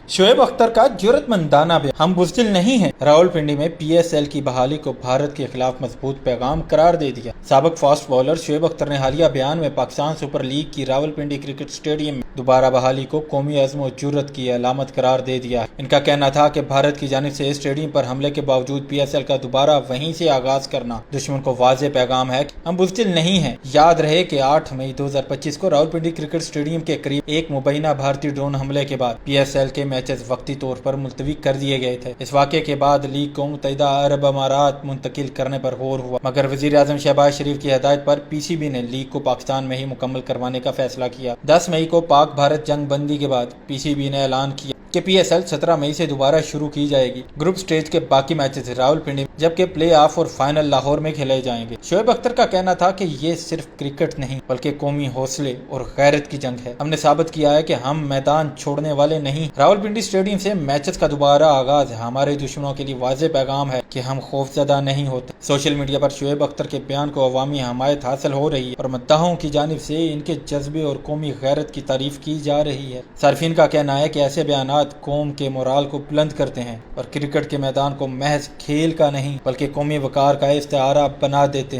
शोएब अख्तर का जुर्रतमंदाना बयान, हम बुज़दिल नहीं हैं। रावलपिंडी में PSL की बहाली को भारत के खिलाफ मजबूत पैगाम करार दे दिया। साबिक फास्ट बॉलर शोएब अख्तर ने हालिया बयान में पाकिस्तान सुपर लीग की रावलपिंडी क्रिकेट स्टेडियम में दोबारा बहाली को कौमी अज़्म व जुर्रत की अलामत करार दे दिया। इनका कहना था कि भारत की जानिब से स्टेडियम पर हमले के बावजूद PSL का दोबारा वहीं से आगाज करना दुश्मन को वाज़ेह पैगाम है कि हम बुज़दिल नहीं हैं। याद रहे कि 8 मई 2025 को रावलपिंडी क्रिकेट स्टेडियम के करीब एक मुबैना भारतीय ड्रोन हमले के बाद PSL के मैचेस वक्ती तौर पर मुलतवी कर दिए गए थे। इस वाक़े के बाद लीग को मुत्तहिदा अरब अमारात मुंतकिल करने पर गौर हुआ, मगर वज़ीर आज़म शहबाज शरीफ की हिदायत पर PCB ने लीग को पाकिस्तान में ही मुकम्मल करवाने का फैसला किया। 10 मई को पाक भारत जंग बंदी के बाद PCB ने ऐलान किया कि PSL 17 मई से दोबारा शुरू की जाएगी। ग्रुप स्टेज के बाकी मैचेस रावलपिंडी जबकि प्ले ऑफ और फाइनल लाहौर में खेले जाएंगे। शोएब अख्तर का कहना था कि ये सिर्फ क्रिकेट नहीं बल्कि कौमी हौसले और गैरत की जंग है। हमने साबित किया है कि हम मैदान छोड़ने वाले नहीं। रावलपिंडी स्टेडियम से मैचेस का दोबारा आगाज हमारे दुश्मनों के लिए वाज़ेह पैगाम है कि हम खौफजदा नहीं होते। सोशल मीडिया पर शोएब अख्तर के बयान को अवामी हमायत हासिल हो रही है और मद्दाहों की जानिब से इनके जज्बे और कौमी गैरत की तारीफ की जा रही है। सार्फिन का कहना है कि ऐसे बयान कौम के मोराल को बुलंद करते हैं और क्रिकेट के मैदान को महज खेल का नहीं बल्कि कौमी वकार का इस्तारा बना देते हैं।